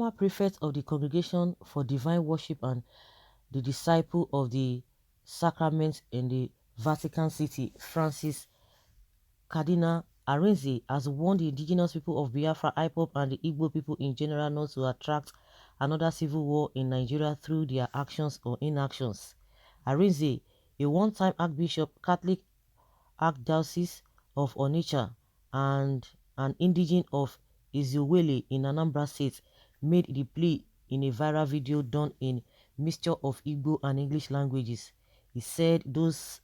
former prefect of the Congregation for Divine Worship and the disciple of the sacrament in the Vatican City, Francis Cardinal Arinze, has warned the indigenous people of Biafra, Ipob, and the Igbo people in general not to attract another civil war in Nigeria through their actions or inactions. Arinze, a one-time Archbishop, Catholic Archdiocese of Onitsha, and an indigene of Iziwele in Anambra State, made the plea in a viral video done in mixture of Igbo and English languages. He said those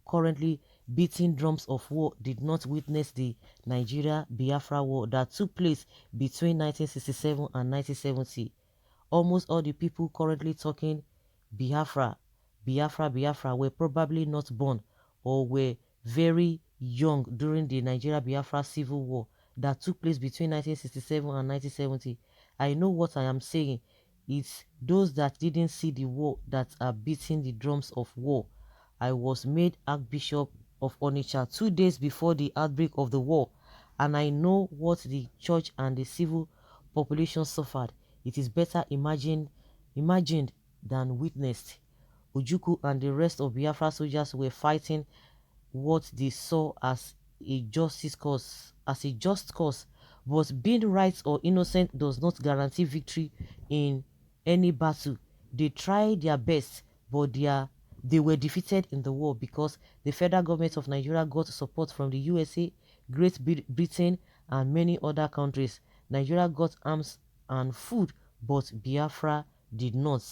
currently beating drums of war did not witness the Nigeria-Biafra war that took place between 1967 and 1970. Almost all the people currently talking Biafra, Biafra, Biafra were probably not born or were very young during the Nigeria-Biafra civil war that took place between 1967 and 1970. I know what I am saying. It's those that didn't see the war that are beating the drums of war. I was made Archbishop of Onitsha 2 days before the outbreak of the war, and I know what the church and the civil population suffered. It is better imagined than witnessed. Ojukwu and the rest of Biafra soldiers were fighting what they saw as a just cause, but being right or innocent does not guarantee victory in any battle. They tried their best, but they were defeated in the war because the federal government of Nigeria got support from the USA, Great Britain, and many other countries. Nigeria got arms and food, but Biafra did not.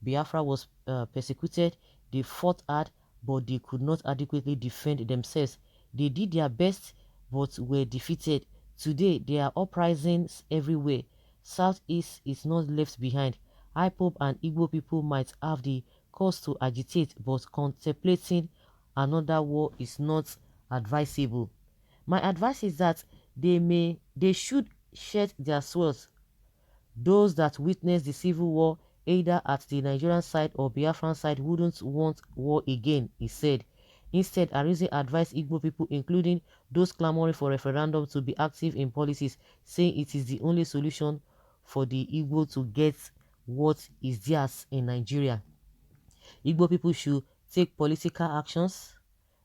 Biafra was persecuted, they fought hard, but they could not adequately defend themselves. They did their best, but were defeated. Today, there are uprisings everywhere. Southeast is not left behind. Ipob and Igbo people might have the cause to agitate, but contemplating another war is not advisable. My advice is that they should shed their swords. Those that witnessed the civil war, either at the Nigerian side or Biafran side, wouldn't want war again, he said. Instead, Arinze advised Igbo people, including those clamoring for referendum, to be active in policies, saying it is the only solution for the Igbo to get what is theirs in Nigeria. Igbo people should take political actions.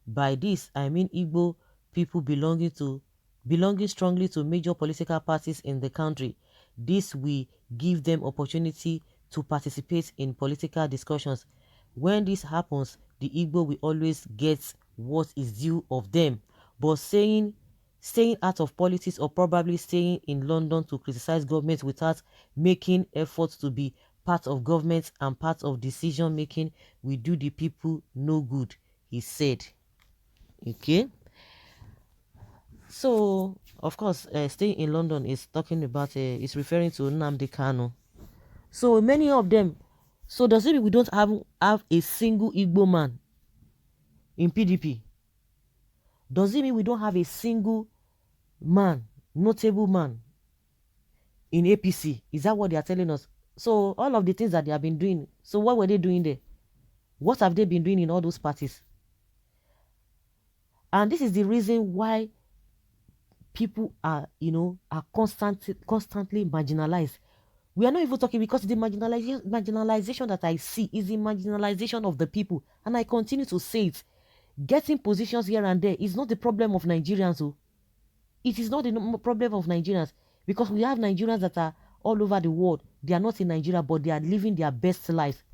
By this, I mean Igbo people belonging strongly to major political parties in the country. This will give them opportunity to participate in political discussions. When this happens, the Igbo will always get what is due of them. But staying out of politics or probably staying in London to criticize government without making efforts to be part of government and part of decision making will do the people no good, he said. Okay. So, of course, staying in London is talking about, is referring to Nnamdi Kanu. So, many of them, so does it mean we don't have a single Igbo man in PDP? Does it mean we don't have a single man, notable man in APC? Is that what they are telling us? So, all of the things that they have been doing, so what were they doing there? What have they been doing in all those parties? And this is the reason why people are constantly marginalized. We are not even talking, because the marginalization that I see is the marginalization of the people. And I continue to say it. Getting positions here and there is not the problem of Nigerians. Oh. It is not the problem of Nigerians, because we have Nigerians that are all over the world. They are not in Nigeria, but they are living their best life.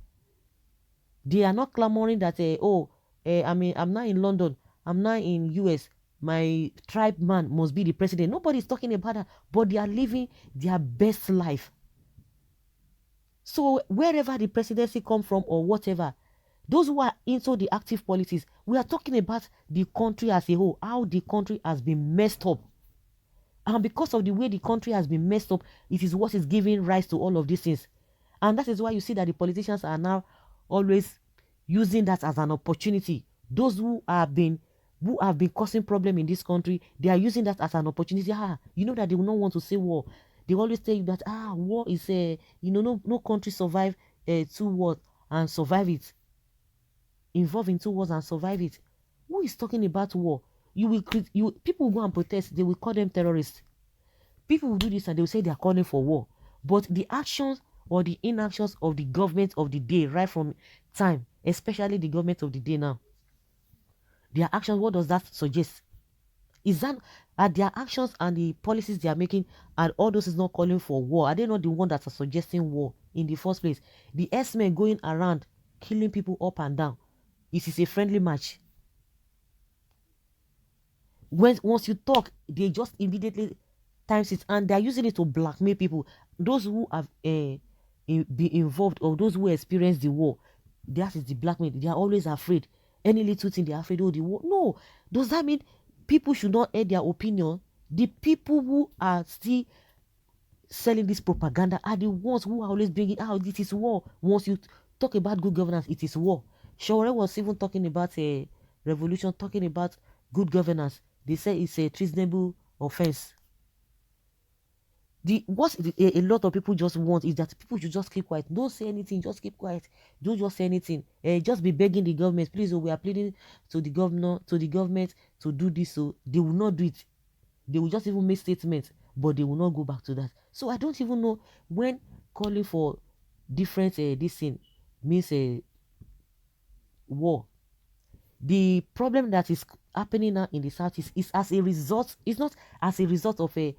They are not clamoring that, I'm not in London, I'm not in US, my tribe man must be the president. Nobody is talking about that, but they are living their best life. So wherever the presidency come from or whatever, those who are into the active politics, we are talking about the country as a whole, how the country has been messed up. And because of the way the country has been messed up, it is what is giving rise to all of these things. And that is why you see that the politicians are now always using that as an opportunity. Those who have been causing problem in this country, they are using that as an opportunity. You know that they will not want to say war. They always tell you that war is no country survive 2 wars and survive it. Involved in 2 wars and survive it. Who is talking about war? People will go and protest. They will call them terrorists. People will do this and they will say they are calling for war. But the actions or the inactions of the government of the day, right from time, especially the government of the day now, their actions, what does that suggest? Is that are their actions and the policies they are making and all those is not calling for war? Are they not the one that are suggesting war in the first place? The S-men going around killing people up and down. It is a friendly match. Once you talk, they just immediately times it, and they're using it to blackmail people. Those who have been involved or those who experience the war, that is the blackmail. They are always afraid. Any little thing they are afraid of the war. No, does that mean people should not air their opinion? The people who are still selling this propaganda are the ones who are always bringing out this is war. Once you talk about good governance, it is war. Shawara was even talking about a revolution, talking about good governance. They say it's a treasonable offense. A lot of people just want is that people should just keep quiet. Don't say anything, just keep quiet. Don't just say anything. Just be begging the government, please. Oh, we are pleading to the governor, to the government to do this. So they will not do it. They will just even make statements, but they will not go back to that. So I don't even know when calling for different this thing means a war. The problem that is happening now in the south is as a result. It's not as a result of a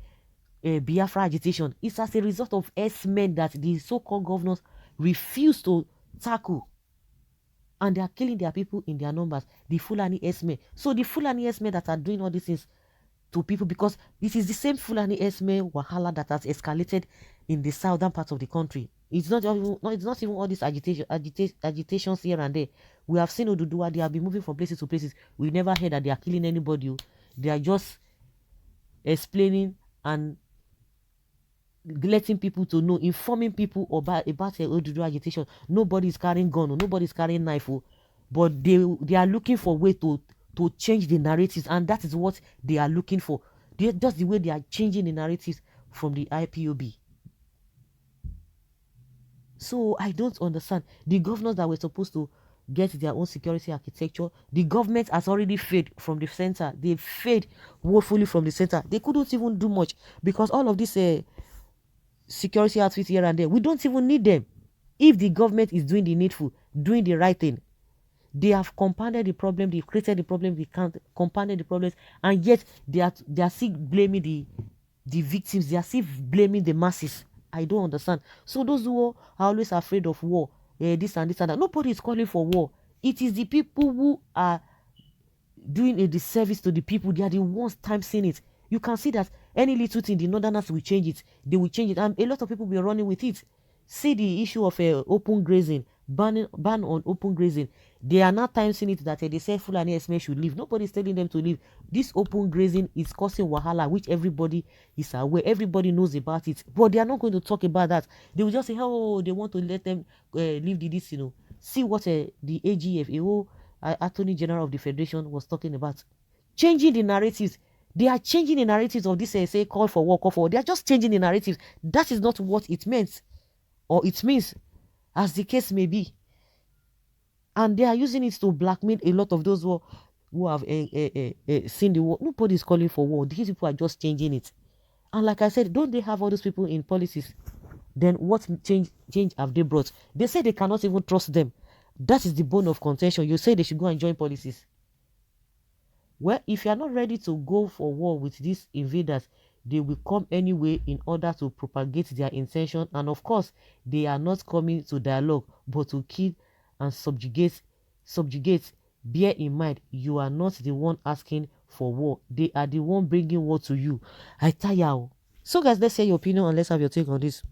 Biafra agitation. It's as a result of S-men that the so-called governors refuse to tackle. And they are killing their people in their numbers. The Fulani S-men. So the Fulani S-men that are doing all these things to people, because this is the same Fulani S-men wahala that has escalated in the southern part of the country. It's not even all these agitations here and there. We have seen Oduduwa, they have been moving from places to places. We never heard that they are killing anybody. They are just explaining and letting people to know, informing people about Oduduwa agitation. Nobody is carrying gun or nobody is carrying knife, but they are looking for way to change the narratives, and that is what they are looking for. Just the way they are changing the narratives from the IPOB. So I don't understand. The governors that were supposed to get their own security architecture, the government has already failed from the center. They failed woefully from the center. They couldn't even do much because all of this security outfits here and there, we don't even need them. If the government is doing the needful, doing the right thing, they have compounded the problem, they've created the problem, they can't compounded the problems, and yet they are still blaming the victims, they are still blaming the masses. I don't understand. So those who are always afraid of war, this and this and that, nobody is calling for war. It is the people who are doing a disservice to the people. They are the ones time seeing it. You can see that any little thing, the northerners will change it. They will change it, and a lot of people will be running with it. See the issue of open grazing, ban on open grazing. They are now time seeing it that they say Fulani Esme should leave. Nobody is telling them to leave. This open grazing is causing wahala, which everybody is aware. Everybody knows about it, but they are not going to talk about that. They will just say, oh, they want to let them leave this. See what the AGF, Attorney General of the Federation, was talking about. Changing the narratives. They are changing the narratives of this say call for war, call for war. They are just changing the narratives. That is not what it meant or it means, as the case may be. And they are using it to blackmail a lot of those who have seen the war. Nobody is calling for war. These people are just changing it. And like I said, don't they have all those people in policies? Then what change have they brought? They say they cannot even trust them. That is the bone of contention. You say they should go and join policies. Well, if you are not ready to go for war with these invaders, they will come anyway in order to propagate their intention. And of course, they are not coming to dialogue, but to kill and subjugate. Bear in mind, you are not the one asking for war. They are the one bringing war to you. I tell you. So guys, let's hear your opinion and let's have your take on this.